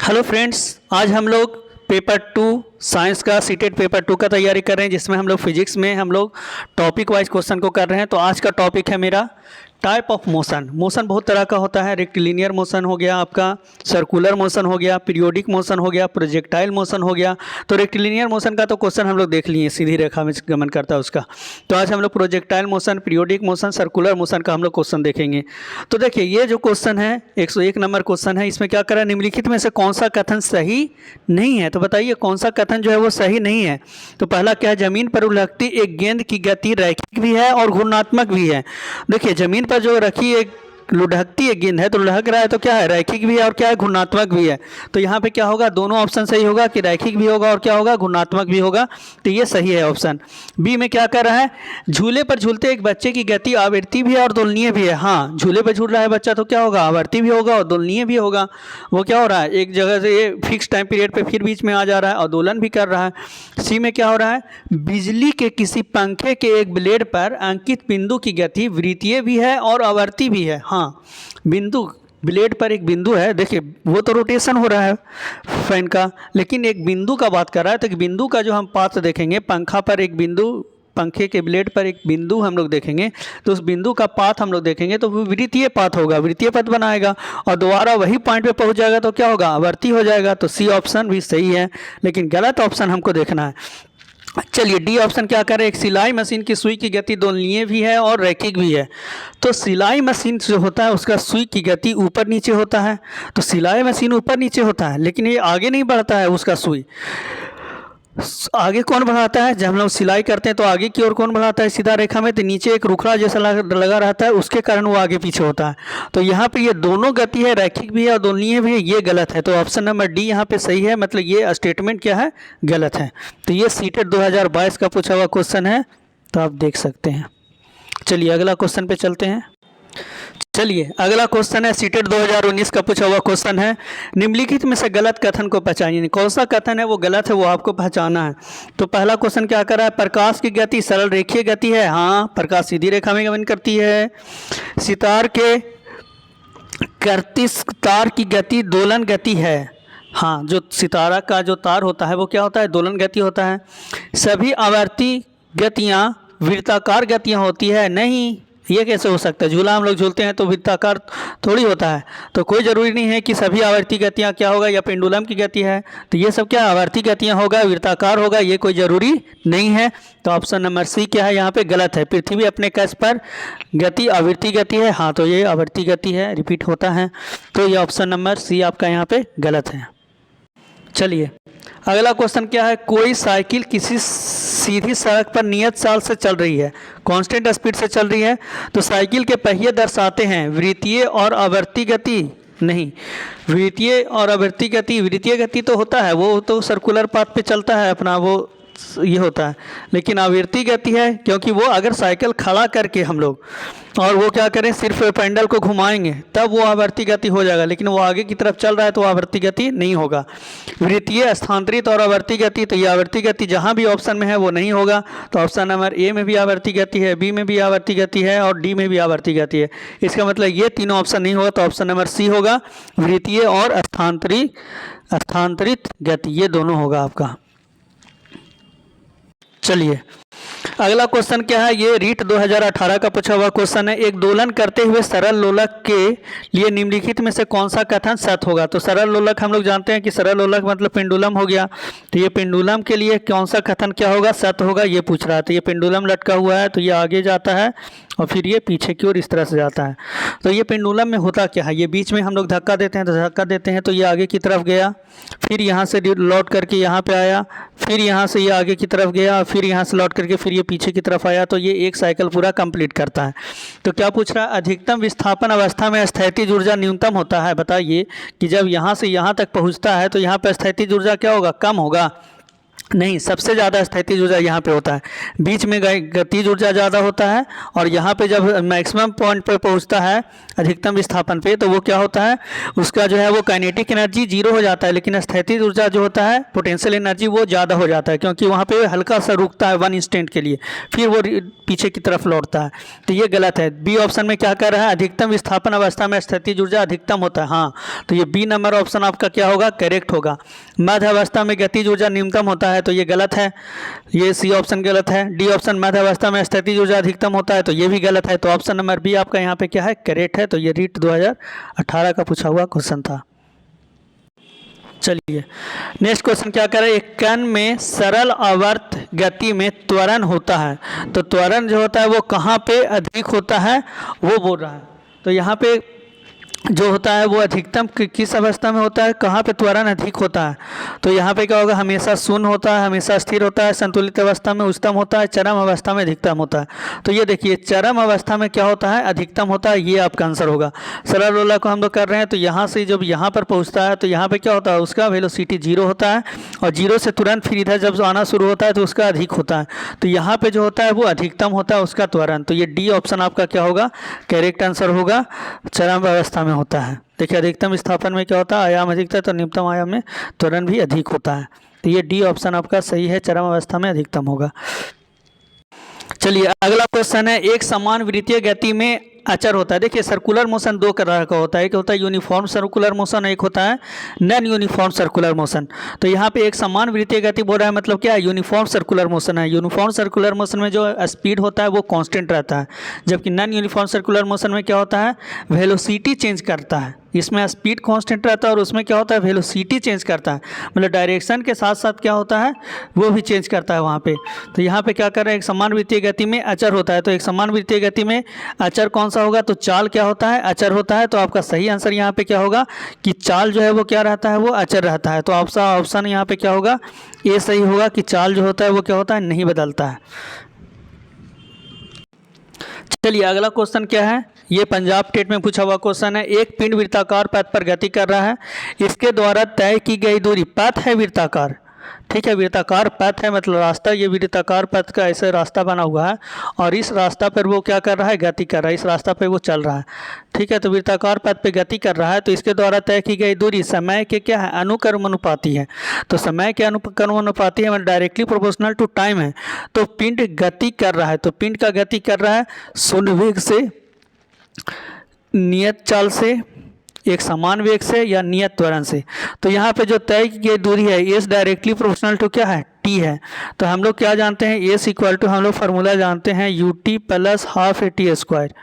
Hello friends, आज हम लोग पेपर 2 साइंस का सीटेट पेपर 2 का तैयारी कर रहे हैं, जिसमें हम लोग फिजिक्स में हम लोग टॉपिक वाइज क्वेश्चन को कर रहे हैं। तो आज का टॉपिक है मेरा टाइप ऑफ मोशन। मोशन बहुत तरह का होता है। रेक्टिलिनियर मोशन हो गया, आपका सर्कुलर मोशन हो गया, पीरियोडिक मोशन हो गया, प्रोजेक्टाइल मोशन हो गया। तो रेक्टिलिनियर मोशन का तो क्वेश्चन हम लोग देख लिए, सीधी रेखा में गमन करता है उसका। तो आज हम लोग projectile motion, periodic motion, circular motion का हम लोग क्वेश्चन देखेंगे। तो देखिए, ये जो क्वेश्चन है 101 नंबर क्वेश्चन है। इसमें क्या करा, निम्नलिखित में से कौन सा कथन सही नहीं है। तो बताइए कौन सा कथन जो है वो सही नहीं है। तो पहला क्या है, जमीन पर उलटती एक गेंद की गति रैखिक भी है और घूर्णात्मक भी है। देखिए, जमीन पर जो रखी एक लुढ़कती एक गेंद है, तो लुढ़क रहा है तो क्या है, रैखिक भी है और क्या है, घूर्णात्मक भी है। तो यहाँ पे क्या होगा, दोनों ऑप्शन सही होगा कि रैखिक भी होगा और क्या होगा, घूर्णात्मक भी होगा। तो ये सही है ऑप्शन बी में। क्या कर रहा है, झूले पर झूलते एक बच्चे की गति आवर्ती भी है और दोलनीय भी है। हाँ, झूले पर झूल रहा है बच्चा तो क्या होगा, आवर्ती भी होगा और दोलनीय भी होगा। वो क्या हो रहा है, एक जगह से ये फिक्स टाइम पीरियड पे फिर बीच में आ जा रहा है और दोलन भी कर रहा है। सी में क्या हो रहा है, बिजली के किसी पंखे के एक ब्लेड पर अंकित बिंदु की गति वृत्तीय भी है और आवर्ती भी है। हाँ, बिंदु ब्लेड पर एक बिंदु है, देखिए वो तो रोटेशन हो रहा है फैन का, लेकिन एक बिंदु का बात कर रहा है। तो बिंदु का जो हम पाथ देखेंगे, पंखा पर एक बिंदु, पंखे के ब्लेड पर एक बिंदु हम लोग देखेंगे, तो उस बिंदु का पाथ हम लोग देखेंगे तो वो वृत्तीय पाथ होगा, वृत्तीय पथ बनाएगा और दोबारा वही पॉइंट पे पहुंच जाएगा तो क्या होगा, आवर्ती हो जाएगा। तो सी ऑप्शन भी सही है, लेकिन गलत ऑप्शन हमको देखना है। चलिए, डी ऑप्शन क्या करें, एक सिलाई मशीन की सुई की गति दोलनीय भी है और रैखिक भी है। तो सिलाई मशीन जो होता है उसका सुई की गति ऊपर नीचे होता है। तो सिलाई मशीन ऊपर नीचे होता है, लेकिन ये आगे नहीं बढ़ता है। उसका सुई आगे कौन बढ़ाता है, जब हम लोग सिलाई करते हैं तो आगे की ओर कौन बढ़ाता है, सीधा रेखा में। तो नीचे एक रुखड़ा जैसा लगा रहता है, उसके कारण वो आगे पीछे होता है। तो यहाँ पे ये दोनों गति है, रैखिक भी है और दोलनीय भी है, ये गलत है। तो ऑप्शन नंबर डी यहाँ पे सही है, मतलब ये स्टेटमेंट क्या है, गलत है। तो ये सीटेट 2022 का पूछा हुआ क्वेश्चन है, तो आप देख सकते हैं। चलिए अगला क्वेश्चन पे चलते हैं। चलिए अगला क्वेश्चन है सीटेट 2019 का पूछा हुआ क्वेश्चन है, निम्नलिखित में से गलत कथन को पहचानिए। कौन सा कथन है वो गलत है, वो आपको पहचाना है। तो पहला क्वेश्चन क्या कर रहा है, प्रकाश की गति सरल रेखीय गति है। हाँ, प्रकाश सीधी रेखा में गमन करती है। सितार के कर्तिस तार की गति दोलन गति है। हाँ, जो सितारा का जो तार होता है वो क्या होता है, दोलन गति होता है। सभी आवर्ती गतियाँ वृत्ताकार गतियाँ होती है। नहीं, ये कैसे हो सकता है, झूला हम लोग झूलते हैं तो वृत्ताकार थोड़ी होता है। तो कोई ज़रूरी नहीं है कि सभी आवर्ती गतियाँ क्या होगा, या पेंडुलम की गति है तो ये सब क्या आवर्ती गतियाँ होगा, वृत्ताकार होगा, ये कोई ज़रूरी नहीं है। तो ऑप्शन नंबर सी क्या है, यहाँ पे गलत है। पृथ्वी अपने कश पर गति आवर्ती गति है। हाँ, तो ये आवर्ती गति है, रिपीट होता है। तो ये ऑप्शन नंबर सी आपका यहाँ पे गलत है। चलिए अगला क्वेश्चन क्या है, कोई साइकिल किसी सीधी सड़क पर नियत चाल से चल रही है, कांस्टेंट स्पीड से चल रही है। तो साइकिल के पहिए दर्शाते हैं वृत्तीय और आवर्ती गति। नहीं, वृत्तीय और आवर्ती गति, वृत्तीय गति तो होता है, वो तो सर्कुलर पाथ पे चलता है अपना, वो ये होता है। लेकिन आवर्ती गति है, क्योंकि वो अगर साइकिल खड़ा करके हम लोग और वो क्या करें, सिर्फ पैडल को घुमाएंगे तब वो आवर्ती गति हो जाएगा, लेकिन वो आगे की तरफ चल रहा है तो आवर्ती गति नहीं होगा। वृत्तीय, स्थानांतरित और आवर्ती गति, तो ये आवर्ती गति जहाँ भी ऑप्शन में है वो नहीं होगा। तो ऑप्शन नंबर ए में भी आवर्ती गति है, बी में भी आवर्ती गति है और डी में भी आवर्ती गति है। इसका मतलब ये तीनों ऑप्शन नहीं होगा, तो ऑप्शन नंबर सी होगा, वृत्तीय और स्थानांतरित गति, ये दोनों होगा आपका। चलिए अगला क्वेश्चन क्या है, ये रीट 2018 का पूछा हुआ क्वेश्चन है, एक दोलन करते हुए सरल लोलक के लिए निम्नलिखित में से कौन सा कथन सत्य होगा। तो सरल लोलक हम लोग जानते हैं कि सरल लोलक मतलब पेंडुलम हो गया। तो ये पेंडुलम के लिए कौन सा कथन क्या होगा, सत्य होगा, ये पूछ रहा है। तो ये पेंडुलम लटका हुआ है तो ये आगे जाता है और फिर ये पीछे की ओर इस तरह से जाता है। तो ये पेंडुलम में होता क्या है, ये बीच में हम लोग धक्का देते हैं, तो धक्का देते हैं तो ये आगे की तरफ गया, फिर यहाँ से लौट करके यहाँ पे आया, फिर यहाँ से ये आगे की तरफ गया, फिर यहाँ से लौट करके फिर ये पीछे की तरफ आया। तो ये एक साइकिल पूरा कंप्लीट करता है। तो क्या पूछ रहा है, अधिकतम विस्थापन अवस्था में स्थैतिज ऊर्जा न्यूनतम होता है। बताइए कि जब यहाँ से यहाँ तक पहुँचता है तो यहाँ पर स्थैतिज ऊर्जा क्या होगा, कम होगा। नहीं, सबसे ज़्यादा स्थितिज ऊर्जा यहाँ पे होता है, बीच में गतिज ऊर्जा ज़्यादा होता है, और यहाँ पे जब मैक्सिमम पॉइंट पे पहुँचता है अधिकतम विस्थापन पे, तो वो क्या होता है, उसका जो है वो काइनेटिक एनर्जी जीरो हो जाता है, लेकिन स्थितिज ऊर्जा जो होता है पोटेंशियल एनर्जी वो ज़्यादा हो जाता है, क्योंकि वहाँ पे हल्का सा रुकता है 1 इंस्टेंट के लिए, फिर वो पीछे की तरफ लौटता है। तो ये गलत है। बी ऑप्शन में क्या कर रहा है, अधिकतम विस्थापन अवस्था में स्थितिज ऊर्जा अधिकतम होता है। हाँ, तो ये बी नंबर ऑप्शन आपका क्या होगा, करेक्ट होगा। मध्य अवस्था में गतिज ऊर्जा न्यूनतम होता है, तो ये गलत है, ये सी ऑप्शन गलत है। डी ऑप्शन मध्य अवस्था में स्थितिज ऊर्जा अधिकतम होता है, तो ये भी गलत है। तो ऑप्शन नंबर बी आपका यहाँ पे क्या है, करेक्ट है। तो ये रीट 2018 का पूछा हुआ क्वेश्चन था। चलिए नेक्स्ट क्वेश्चन क्या करें, एक कण में सरल आवर्त गति में त्वरण होता है, तो त्वरण जो होता है वो कहाँ पे अधिक होता है वो बोल रहा है। तो यहाँ पे जो होता है वो अधिकतम किस अवस्था में होता है, कहाँ पे त्वरण अधिक होता है, तो यहाँ पे क्या होगा, हमेशा शून्य होता है, हमेशा स्थिर होता है, संतुलित अवस्था में उच्चतम होता है, चरम अवस्था में अधिकतम होता है। तो ये देखिए चरम अवस्था में क्या होता है, अधिकतम होता है, ये आपका आंसर होगा। सरल रोला को हम लोग कर रहे हैं, तो यहाँ से जब यहाँ पर पहुँचता है तो यहाँ पर क्या होता है, उसका वेलोसिटी 0 होता है, और 0 से तुरंत फिर इधर जब आना शुरू होता है तो उसका अधिक होता है। तो यहाँ पर जो होता है वो अधिकतम होता है उसका त्वरण। तो ये डी ऑप्शन आपका क्या होगा, करेक्ट आंसर होगा, चरम अवस्था में होता है। देखिए अधिकतम विस्थापन में क्या होता है, आयाम अधिक है, तो न्यूनतम आयाम में त्वरण भी अधिक होता है। तो ये डी ऑप्शन आपका सही है, चरम अवस्था में अधिकतम होगा। चलिए अगला क्वेश्चन है, एक समान वृत्तीय गति में अचर होता है। देखिए सर्कुलर मोशन दो तरह का होता है, एक होता है यूनिफॉर्म सर्कुलर मोशन, एक होता है नॉन यूनिफॉर्म सर्कुलर मोशन। तो यहाँ पे एक समान वृत्तीय गति बोल रहा है, मतलब क्या है, यूनिफॉर्म सर्कुलर मोशन है। यूनिफॉर्म सर्कुलर मोशन में जो स्पीड होता है वो कांस्टेंट रहता है, जबकि नॉन यूनिफॉर्म सर्कुलर मोशन में क्या होता है, वेलोसिटी चेंज करता है। इसमें स्पीड कांस्टेंट रहता है और उसमें क्या होता है, वेलोसिटी चेंज करता है, मतलब डायरेक्शन के साथ साथ क्या होता है वो भी चेंज करता है वहाँ पे। तो यहाँ पे क्या कर रहे हैं, एक समान वृत्तीय गति में अचर होता है। तो एक समान वृत्तीय गति में अचर कौन सा होगा, तो चाल क्या होता है, अचर होता है। तो आपका सही आंसर यहाँ पे क्या होगा कि चाल जो है वो क्या रहता है, वो अचर रहता है। तो आपका ऑप्शन यहाँ पे क्या होगा, ये सही होगा कि चाल जो होता है वो क्या होता है, नहीं बदलता है। चलिए अगला क्वेश्चन क्या है, ये पंजाब स्टेट में पूछा हुआ क्वेश्चन है। एक पिंड वृत्ताकार पथ पर गति कर रहा है, इसके द्वारा तय की गई दूरी, पथ है वृत्ताकार, ठीक है, वृत्ताकार पथ है मतलब रास्ता, ये वृत्ताकार पथ का ऐसे रास्ता बना हुआ है, और इस रास्ता पर वो क्या कर रहा है, गति कर रहा है, इस रास्ता पे वो चल रहा है, ठीक है। तो वृत्ताकार पथ पे गति कर रहा है, तो इसके द्वारा तय की गई दूरी समय के क्या है, अनुक्रमानुपाती है। तो समय के अनुक्रमानुपाती है, मतलब डायरेक्टली प्रोपोर्शनल टू टाइम है। तो पिंड गति कर रहा है, तो पिंड का गति कर रहा है शून्य वेग से, नियत चाल से, एक समान वेग से, या नियत त्वरण से। तो यहाँ पे जो तय की गई दूरी है एस डायरेक्टली प्रोपोर्शनल टू क्या है, टी है। तो हम लोग क्या जानते हैं, एस इक्वल टू हम लोग फार्मूला जानते हैं U T plus half A T square.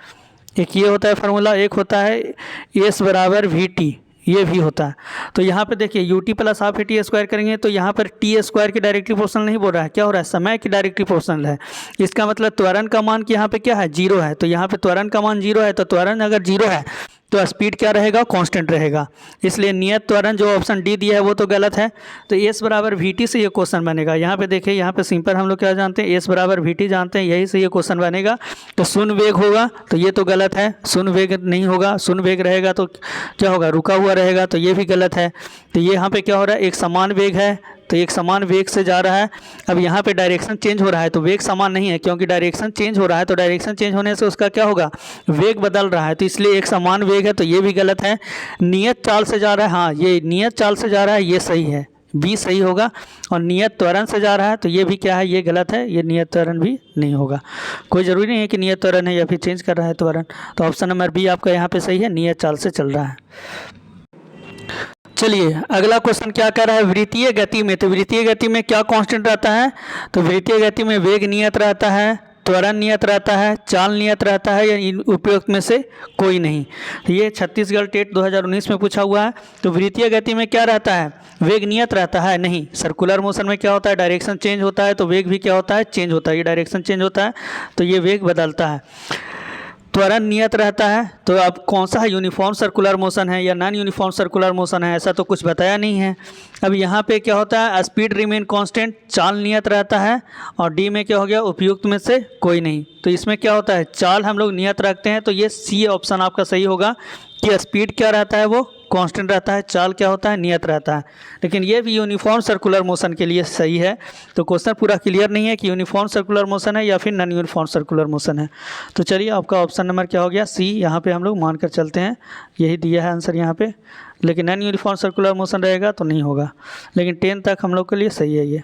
एक ये होता है फार्मूला, एक होता है एस बराबर वी टी, ये भी होता है। तो यहाँ पे देखिए U T plus half A T square करेंगे, तो यहाँ पर टी स्क्वायर की डायरेक्टली प्रोपोर्शनल नहीं बोल रहा है, क्या हो रहा है, समय की डायरेक्टली प्रोपोर्शनल है। इसका मतलब त्वरण का मान कि यहाँ पे क्या है, 0 है। तो यहाँ पे त्वरण का मान 0 है, तो त्वरण अगर 0 है तो स्पीड क्या रहेगा, कांस्टेंट रहेगा। इसलिए नियत त्वरण जो ऑप्शन डी दिया है वो तो गलत है। तो एस बराबर वी टी से ये क्वेश्चन बनेगा। यहाँ पे देखिए, यहाँ पे सिंपल हम लोग क्या जानते हैं, एस बराबर वी टी जानते हैं, यही से ये क्वेश्चन बनेगा। तो शून्य वेग होगा, तो ये तो गलत है, शून्य वेग नहीं होगा, शून्य वेग रहेगा तो क्या होगा, रुका हुआ रहेगा, तो ये भी गलत है। तो ये यहाँ पे क्या हो रहा है, एक समान वेग है, तो एक समान वेग से जा रहा है। अब यहाँ पे डायरेक्शन चेंज हो रहा है, तो वेग समान नहीं है, क्योंकि डायरेक्शन चेंज हो रहा है, तो डायरेक्शन चेंज होने से उसका क्या होगा, वेग बदल रहा है, तो इसलिए एक समान वेग है, तो ये भी गलत है। नियत चाल से जा रहा है, हाँ ये नियत चाल से जा रहा है, ये सही है, बी सही होगा। और नियत त्वरण से जा रहा है, तो ये भी क्या है, ये गलत है, ये नियत त्वरण भी नहीं होगा। कोई ज़रूरी नहीं है कि नियत त्वरण है या फिर चेंज कर रहा है त्वरण। तो ऑप्शन नंबर बी आपका यहाँ पे सही है, नियत चाल से चल रहा है। चलिए अगला क्वेश्चन क्या कर रहा है, वृत्तीय गति में। तो वृत्तीय गति में क्या कांस्टेंट रहता है, तो वृत्तीय गति में वेग नियत रहता है, त्वरण नियत रहता है, चाल नियत रहता है, या इन उपयुक्त में से कोई नहीं। ये छत्तीसगढ़ टेट 2019 में पूछा हुआ है। तो वृत्तीय गति में क्या रहता है, वेग नियत रहता है, नहीं। सर्कुलर मोशन में क्या होता है, डायरेक्शन चेंज होता है, तो वेग भी क्या होता है, चेंज होता है, ये डायरेक्शन चेंज होता है, तो ये वेग बदलता है। त्वरण नियत रहता है, तो अब कौन सा है, यूनिफॉर्म सर्कुलर मोशन है या नॉन यूनिफॉर्म सर्कुलर मोशन है, ऐसा तो कुछ बताया नहीं है। अब यहाँ पे क्या होता है, स्पीड रिमेन कांस्टेंट, चाल नियत रहता है, और डी में क्या हो गया, उपयुक्त में से कोई नहीं। तो इसमें क्या होता है, चाल हम लोग नियत रखते हैं, तो ये सी ऑप्शन आपका सही होगा कि स्पीड क्या रहता है, वो कांस्टेंट रहता है, चाल क्या होता है, नियत रहता है। लेकिन ये भी यूनिफॉर्म सर्कुलर मोशन के लिए सही है। तो क्वेश्चन पूरा क्लियर नहीं है कि यूनिफॉर्म सर्कुलर मोशन है या फिर नॉन यूनिफॉर्म सर्कुलर मोशन है। तो चलिए आपका ऑप्शन नंबर क्या हो गया, सी। यहाँ पे हम लोग मानकर चलते हैं, यही दिया है आंसर यहाँ पे। लेकिन नॉन यूनिफॉर्म सर्कुलर मोशन रहेगा तो नहीं होगा, लेकिन 10 तक हम लोग के लिए सही है ये।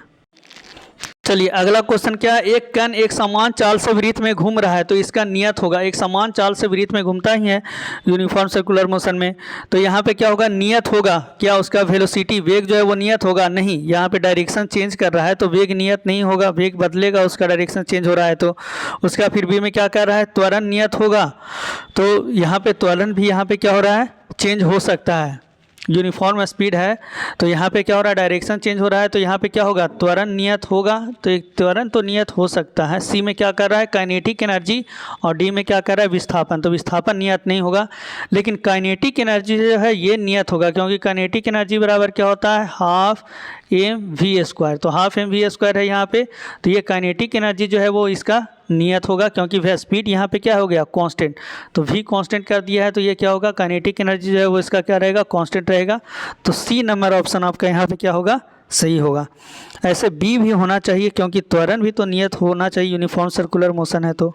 चलिए अगला क्वेश्चन क्या है, एक कण एक समान चाल से वृत्त में घूम रहा है तो इसका नियत होगा। एक समान चाल से वृत्त में घूमता ही है यूनिफॉर्म सर्कुलर मोशन में, तो यहाँ पे क्या होगा, नियत होगा। क्या उसका वेलोसिटी, वेग जो है वो नियत होगा? नहीं, यहाँ पे डायरेक्शन चेंज कर रहा है तो वेग नियत नहीं होगा, वेग बदलेगा, उसका डायरेक्शन चेंज हो रहा है तो उसका फिर बी में क्या कर रहा है, त्वरण नियत होगा। तो यहाँ पे त्वरण भी यहाँ पे क्या हो रहा है, चेंज हो सकता है। यूनिफॉर्म स्पीड है तो यहाँ पे क्या हो रहा है, डायरेक्शन चेंज हो रहा है तो यहाँ पे क्या होगा, त्वरण नियत होगा। तो एक त्वरण तो नियत हो सकता है। सी में क्या कर रहा है, काइनेटिक एनर्जी, और डी में क्या कर रहा है, विस्थापन। तो विस्थापन नियत नहीं होगा, लेकिन काइनेटिक एनर्जी जो है ये नियत होगा, क्योंकि काइनेटिक एनर्जी बराबर क्या होता है, हाफ mv²। तो हाफ mv² है यहाँ पे, तो ये काइनेटिक एनर्जी जो है वो इसका नियत होगा, क्योंकि वह स्पीड यहाँ पे क्या हो गया, कांस्टेंट। तो v कांस्टेंट कर दिया है तो ये क्या होगा, काइनेटिक एनर्जी जो है वो इसका क्या रहेगा, कांस्टेंट रहेगा। तो सी नंबर ऑप्शन आपका यहाँ पे क्या होगा, सही होगा। ऐसे बी भी होना चाहिए, क्योंकि त्वरण भी तो नियत होना चाहिए, यूनिफॉर्म सर्कुलर मोशन है तो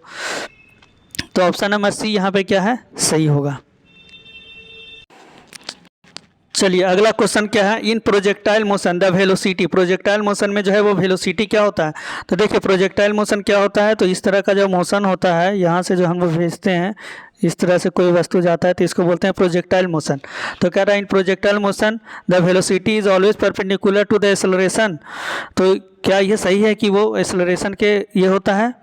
ऑप्शन नंबर सी यहाँ पे क्या है, सही होगा। चलिए अगला क्वेश्चन क्या है, in projectile motion the velocity. Projectile motion में जो है वो वेलोसिटी क्या होता है, तो देखिए प्रोजेक्टाइल मोशन क्या होता है, तो इस तरह का जो मोशन होता है, यहाँ से जो हम लोग भेजते हैं, इस तरह से कोई वस्तु जाता है तो इसको बोलते हैं प्रोजेक्टाइल मोशन। तो कह रहा है in projectile motion the velocity is always perpendicular to the acceleration. तो क्या ये सही है कि वो एक्सेलरेशन के ये होता है?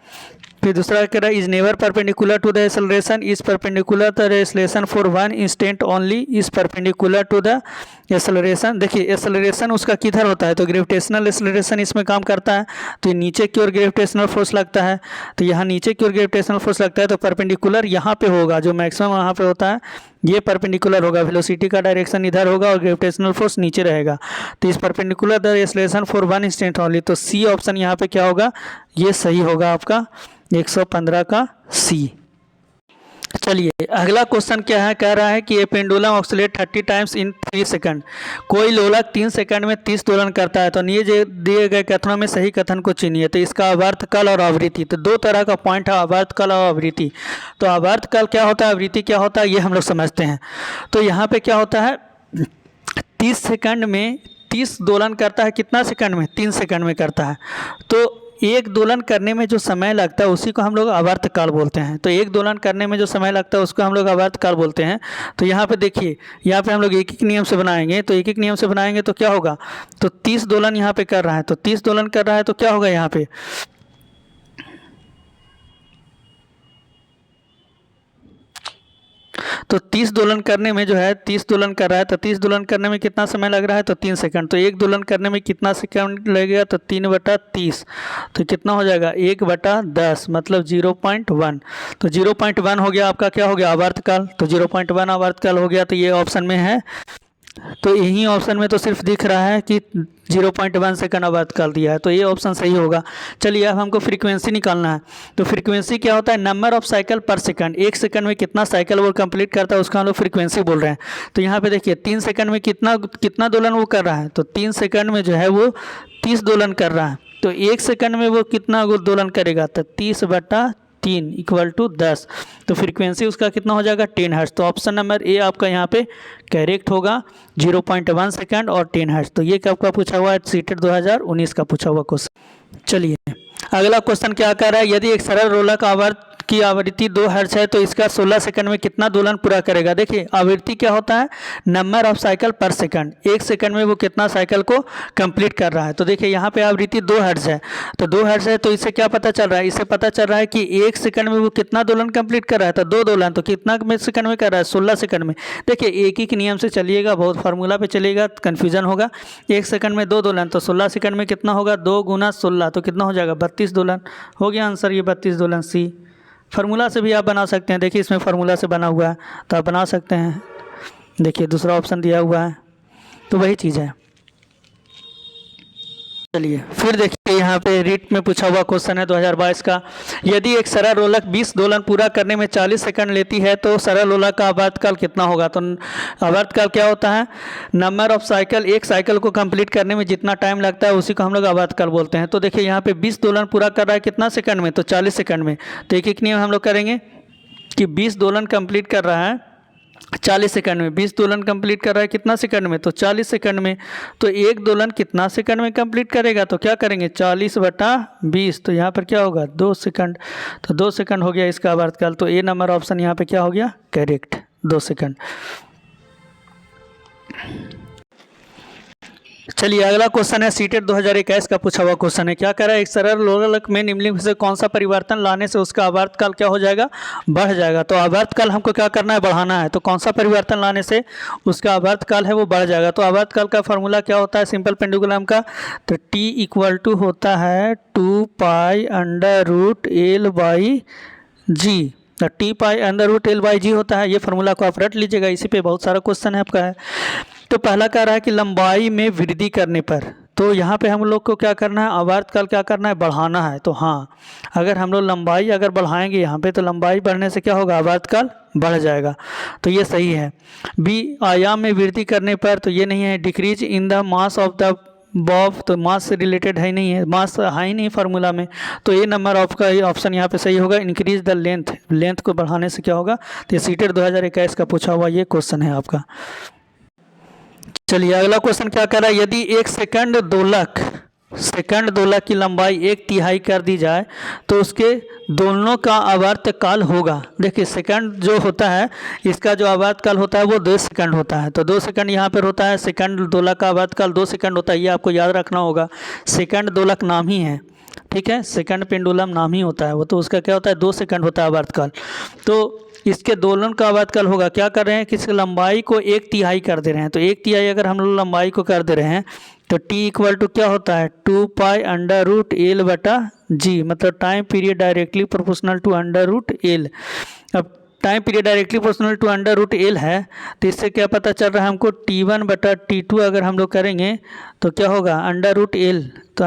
फिर दूसरा कह रहा है is never perpendicular to the acceleration, is perpendicular the acceleration for one instant only, is perpendicular to the acceleration. देखिए एक्सेलरेशन उसका किधर होता है, तो ग्रेविटेशनल एक्सेलरेशन इसमें काम करता है, तो ये नीचे की ओर ग्रेविटेशनल फोर्स लगता है, तो यहाँ नीचे की ओर ग्रेविटेशनल फोर्स लगता है तो परपेंडिकुलर यहाँ पे होगा, जो मैक्सिमम वहाँ पे होता है ये परपेंडिकुलर होगा। वेलोसिटी का डायरेक्शन इधर होगा और ग्रेविटेशनल फोर्स नीचे रहेगा, तो इस perpendicular the acceleration for one instant only. तो सी ऑप्शन यहाँ पे क्या होगा, ये सही होगा आपका 115 का सी। चलिए अगला क्वेश्चन क्या है, कह रहा है कि a pendulum oscillate 30 times in 3 second. कोई लोलक 3 सेकंड में 30 दोलन करता है, तो नीचे दिए गए कथनों में सही कथन को चुनिए। तो इसका आवर्तकाल और आवृत्ति, तो दो तरह का पॉइंट है, आवर्तकाल और आवृत्ति। तो आवर्तकाल क्या होता है, आवृत्ति क्या होता है, ये हम लोग समझते हैं। तो यहाँ पे क्या होता है, 30 सेकंड में 30 दोलन करता है, कितना सेकंड में, 3 सेकंड में करता है। तो एक दोलन करने में जो समय लगता है उसी को हम लोग आवर्तकाल बोलते हैं। तो एक दोलन करने में जो समय लगता है उसको हम लोग आवर्तकाल बोलते हैं। तो यहाँ पे देखिए, यहाँ पे हम लोग एक एक नियम से बनाएंगे, तो एक एक नियम से बनाएंगे तो क्या होगा, तो 30 दोलन यहाँ पे कर रहा है, तो 30 दोलन कर रहा है तो क्या होगा यहाँ पे, तो 30 दोलन करने में जो है 30 दोलन कर रहा है, तो 30 दोलन करने में कितना समय लग रहा है, तो 3 सेकंड। तो एक दोलन करने में कितना सेकंड लगेगा, तो 3/30, तो कितना हो जाएगा 1/10 मतलब 0.1। तो 0.1 हो गया आपका, क्या हो गया, आवर्तकाल। तो 0.1 आवर्तकाल हो गया, तो ये ऑप्शन में है। तो यही ऑप्शन में तो सिर्फ दिख रहा है कि 0.1 सेकंड आवर्तकाल दिया है, तो ये ऑप्शन सही होगा। चलिए अब हमको फ्रीक्वेंसी निकालना है। तो फ्रीक्वेंसी क्या होता है, नंबर ऑफ साइकिल पर सेकंड। एक सेकंड में कितना साइकिल वो कंप्लीट करता है उसका हम लोग फ्रीक्वेंसी बोल रहे हैं। तो यहाँ पे देखिए 3 सेकंड में कितना दोलन वो कर रहा है, तो 3 सेकंड में जो है वो 30 दोलन कर रहा है। तो एक सेकंड में वो कितना दोलन करेगा, तो 30/3 = 10। तो फ्रीक्वेंसी उसका कितना हो जाएगा, 10 हर्ट्ज। तो ऑप्शन नंबर ए आपका यहाँ पे करेक्ट होगा, 0.1 सेकंड और 10 हर्ट्ज। तो ये कब का पूछा हुआ है, सीटेट 2019 का पूछा हुआ क्वेश्चन। चलिए अगला क्वेश्चन क्या कर रहा है, यदि एक सरल रोलर का की आवृत्ति 2 हर्ट्ज है तो इसका 16 सेकंड में कितना दोलन पूरा करेगा। देखिए आवृत्ति क्या होता है, नंबर ऑफ साइकिल पर सेकंड। एक सेकंड में वो कितना साइकिल को कंप्लीट कर रहा है। तो देखिए यहाँ पे आवृत्ति 2 हर्ट्ज है, तो 2 हर्ट्ज है, तो इससे क्या पता चल रहा है, इससे पता चल रहा है कि एक सेकंड में वो कितना दोलन कंप्लीट कर रहा है, तो 2 दोलन। तो कितना सेकंड में कर रहा है, 16 सेकंड में। देखिए एक ही नियम से चलिएगा, बहुत फार्मूला पे चलिएगा, कन्फ्यूजन होगा। एक सेकंड में 2 दोलन, तो 16 सेकंड में कितना होगा, 2 × 16, तो कितना हो जाएगा, 32 दोलन। हो गया आंसर ये 32 दोलन, सी। फार्मूला से भी आप बना सकते हैं, देखिए इसमें फार्मूला से बना हुआ है तो आप बना सकते हैं। देखिए दूसरा ऑप्शन दिया हुआ है, तो वही चीज़ है। चलिए फिर देखिए यहाँ पे रीट में पूछा हुआ क्वेश्चन है 2022 का। यदि एक सरल लोलक 20 दोलन पूरा करने में 40 सेकंड लेती है तो सरल लोलक का आवर्तकाल कितना होगा। तो आवर्तकाल क्या होता है, नंबर ऑफ साइकिल, एक साइकिल को कंप्लीट करने में जितना टाइम लगता है उसी को हम लोग आवर्तकाल बोलते हैं। तो देखिए यहाँ पे 20 दोलन पूरा कर रहा है कितना सेकंड में, तो 40 सेकंड में। तो एक नियम हम लोग करेंगे कि 20 दोलन कंप्लीट कर रहा है 40 सेकंड में, 20 दोलन कंप्लीट कर रहा है कितना सेकंड में, तो 40 सेकंड में। तो एक दोलन कितना सेकंड में कंप्लीट करेगा, तो क्या करेंगे 40/20, तो यहाँ पर क्या होगा 2 सेकंड। तो 2 सेकंड हो गया इसका आवर्तकाल। तो ए नंबर ऑप्शन यहाँ पे क्या हो गया करेक्ट, 2 सेकंड। चलिए अगला क्वेश्चन है सीटेट 2021 का पूछा हुआ क्वेश्चन है। क्या कर रहा है, एक सरल लोलक में निम्नलिखित में से कौन सा परिवर्तन लाने से उसका आवर्तकाल क्या हो जाएगा, बढ़ जाएगा। तो आवर्तकाल हमको क्या करना है, बढ़ाना है। तो कौन सा परिवर्तन लाने से उसका आवर्तकाल है वो बढ़ जाएगा। तो आवर्तकाल का फॉर्मूला क्या होता है सिंपल पेंडुलम का, तो T = होता है 2π√L/g। T π√L/g होता है। ये फार्मूला को आप रट लीजिएगा, इसी पे बहुत सारा क्वेश्चन है आपका है। तो पहला कह रहा है कि लंबाई में वृद्धि करने पर, तो यहाँ पे हम लोग को क्या करना है, आवर्तकाल क्या करना है, बढ़ाना है। तो हाँ, अगर हम लोग लंबाई अगर बढ़ाएंगे यहाँ पे तो लंबाई बढ़ने से क्या होगा, आवर्तकाल बढ़ जाएगा। तो ये सही है। बी, आयाम में वृद्धि करने पर, तो ये नहीं है। Decrease in the mass of the Bob, तो मास से रिलेटेड है ही नहीं है, मास है ही नहीं फार्मूला में। तो ये नंबर ऑफ का ऑप्शन यहाँ पे सही होगा। इंक्रीज द लेंथ, लेंथ को बढ़ाने से क्या होगा। तो ये सीटेट 2021 का पूछा हुआ ये क्वेश्चन है आपका। चलिए अगला क्वेश्चन क्या कर रहा है, यदि एक सेकंड दोलक की लंबाई 1/3 कर दी जाए तो उसके दोनों का आवर्तकाल होगा। देखिए सेकंड जो होता है इसका जो आवर्तकाल होता है वो 2 सेकंड होता है। तो 2 सेकंड यहाँ पर होता है। सेकंड दोलक का आवर्तकाल 2 सेकंड होता है, ये आपको याद रखना होगा। सेकंड दोलक नाम ही है, ठीक है, सेकंड पेंडुलम नाम ही होता है वो। तो उसका क्या होता है 2 सेकंड होता है आवर्तकाल। तो इसके दोलन का आवर्तकाल होगा, क्या कर रहे हैं कि इसकी लंबाई को 1/3 कर दे रहे हैं। तो 1/3 अगर हम लोग लंबाई को कर दे रहे हैं तो T = क्या होता है 2π√L/g, मतलब time period directly proportional to √L। अब time period directly proportional to √L है, तो इससे क्या पता चल रहा है हमको T1/T2 अगर हम लोग करेंगे तो क्या होगा √L, तो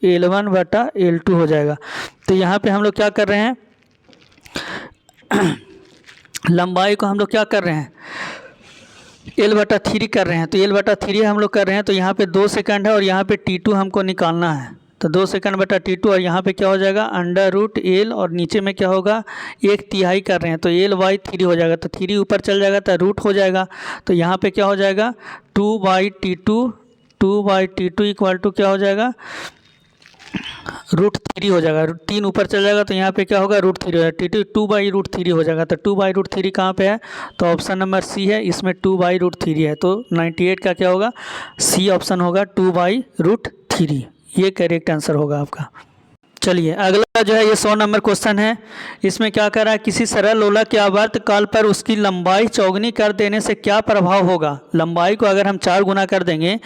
√L1/L2 हो जाएगा। तो यहाँ पे हम लोग क्या कर रहे हैं लंबाई को हम लोग क्या कर रहे हैं L/3 कर रहे हैं। तो L/3 हम लोग कर रहे हैं। तो यहाँ पे 2 सेकंड है और यहाँ पे T2 हमको निकालना है। तो 2 सेकंड/T2 और यहाँ पे क्या हो जाएगा √L और नीचे में क्या होगा 1/3 कर रहे हैं। तो L/3 हो जाएगा। तो 3 ऊपर चल जाएगा तो रूट हो जाएगा। तो यहाँ पे क्या हो जाएगा 2/T2 = क्या हो जाएगा √3 हो जाएगा। 3 ऊपर चल जाएगा तो यहाँ पे क्या होगा √3 हो जाएगा। T2 2/√3 हो जाएगा। तो 2/√3 कहाँ पे है, तो ऑप्शन नंबर सी है, इसमें 2/√3 है। तो 98 का क्या होगा, सी ऑप्शन होगा 2/√3। ये करेक्ट आंसर होगा आपका। चलिए अगला जो है ये 100 नंबर क्वेश्चन है। इसमें क्या कर रहा है, किसी सरल लोलक के आवर्तकाल पर उसकी लंबाई चौगुनी कर देने से क्या प्रभाव होगा। लंबाई को अगर हम 4 गुना कर देंगे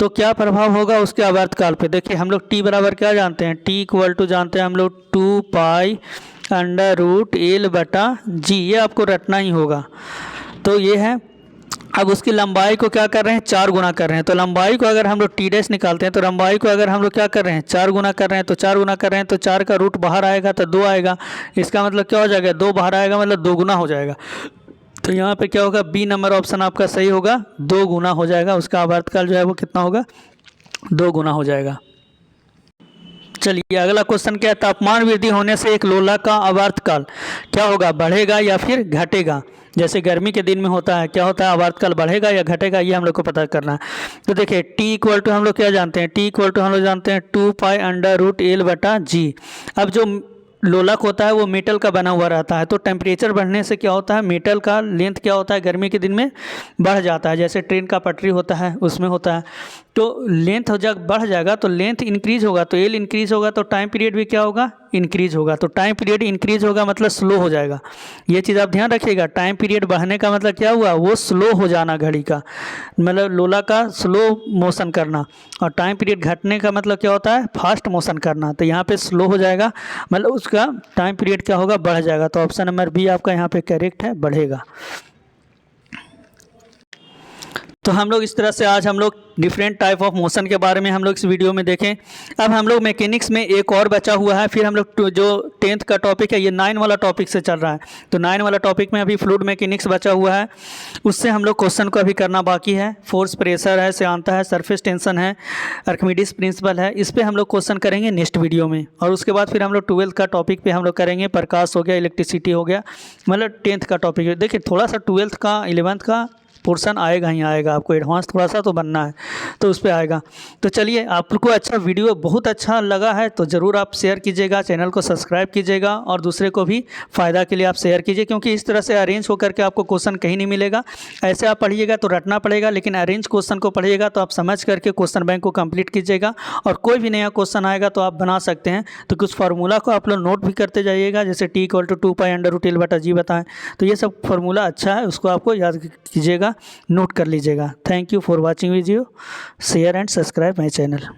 तो क्या प्रभाव होगा उसके आवर्तकाल पे। देखिए हम लोग T बराबर क्या जानते हैं, T = जानते हैं हम लोग 2π√L/g, ये आपको रटना ही होगा। तो ये है। अब उसकी लंबाई को क्या कर रहे हैं 4 गुना कर रहे हैं। तो लंबाई को अगर हम लोग T' निकालते हैं तो लंबाई को अगर हम लोग क्या कर रहे हैं 4 गुना कर रहे हैं। तो 4 गुना कर रहे हैं तो 4 का रूट बाहर आएगा तो 2 आएगा। इसका मतलब क्या हो जाएगा 2 बाहर आएगा मतलब 2 गुना हो जाएगा। तो यहाँ पे क्या होगा बी नंबर ऑप्शन आपका सही होगा, 2 गुना हो जाएगा। उसका आवर्तकाल जो है वो कितना होगा 2 गुना हो जाएगा। चलिए अगला क्वेश्चन क्या है, तापमान वृद्धि होने से एक लोलक का आवर्तकाल क्या होगा, बढ़ेगा या फिर घटेगा। जैसे गर्मी के दिन में होता है, क्या होता है आवर्तकाल बढ़ेगा या घटेगा, ये हम लोग को पता करना है। तो देखिए T = हम लोग क्या जानते हैं, T = हम लोग जानते हैं 2π√L/g। अब जो लोलक होता है वो मेटल का बना हुआ रहता है। तो टेम्परेचर बढ़ने से क्या होता है मेटल का लेंथ क्या होता है गर्मी के दिन में बढ़ जाता है। जैसे ट्रेन का पटरी होता है उसमें होता है। तो लेंथ जब बढ़ जाएगा तो लेंथ इंक्रीज होगा, तो एल इंक्रीज होगा तो टाइम पीरियड भी क्या होगा इंक्रीज होगा। तो टाइम पीरियड इंक्रीज होगा मतलब स्लो हो जाएगा। ये चीज़ आप ध्यान रखिएगा, टाइम पीरियड बढ़ने का मतलब क्या हुआ वो स्लो हो जाना घड़ी का, मतलब लोला का स्लो मोशन करना। और टाइम पीरियड घटने का मतलब क्या होता है फास्ट मोशन करना। तो यहाँ पे स्लो हो जाएगा मतलब उसका टाइम पीरियड क्या होगा बढ़ जाएगा। तो ऑप्शन नंबर बी आपका यहाँ पे करेक्ट है, बढ़ेगा। तो तो हम लोग इस तरह से आज हम लोग डिफरेंट टाइप ऑफ मोशन के बारे में हम लोग इस वीडियो में देखें। अब हम लोग मैकेनिक्स में एक और बचा हुआ है, फिर हम लोग जो 10th का टॉपिक है ये 9 वाला टॉपिक से चल रहा है। तो 9 वाला टॉपिक में अभी फ्लूइड मैकेनिक्स बचा हुआ है, उससे हम लोग क्वेश्चन को अभी करना बाकी है। फोर्स, प्रेशर है, श्यानता है, सरफेस टेंशन है, आर्किमिडीज प्रिंसिपल है, इस पर हम लोग क्वेश्चन करेंगे नेक्स्ट वीडियो में। और उसके बाद फिर हम लोग 12th का टॉपिक पे हम लोग करेंगे, प्रकाश हो गया, इलेक्ट्रिसिटी हो गया, मतलब 10th का टॉपिक है। देखिए थोड़ा सा 12th का 11th का पोर्शन आएगा ही आएगा, आपको एडवांस थोड़ा सा तो बनना है, तो उस पर आएगा। तो चलिए, आपको अच्छा वीडियो बहुत अच्छा लगा है तो ज़रूर आप शेयर कीजिएगा, चैनल को सब्सक्राइब कीजिएगा और दूसरे को भी फ़ायदा के लिए आप शेयर कीजिए, क्योंकि इस तरह से अरेंज होकर के आपको क्वेश्चन कहीं नहीं मिलेगा। ऐसे आप पढ़िएगा तो रटना पड़ेगा, लेकिन अरेंज क्वेश्चन को पढ़िएगा तो आप समझ करके क्वेश्चन बैंक को कंप्लीट कीजिएगा। और कोई भी नया क्वेश्चन आएगा तो आप बना सकते हैं। तो कुछ फार्मूला को आप लोग नोट भी करते जाइएगा, जैसे T = 2π√L/g बताएं, तो ये सब फार्मूला अच्छा है, उसको आपको याद कीजिएगा, नोट कर लीजिएगा। Thank you for watching video, share and subscribe my channel.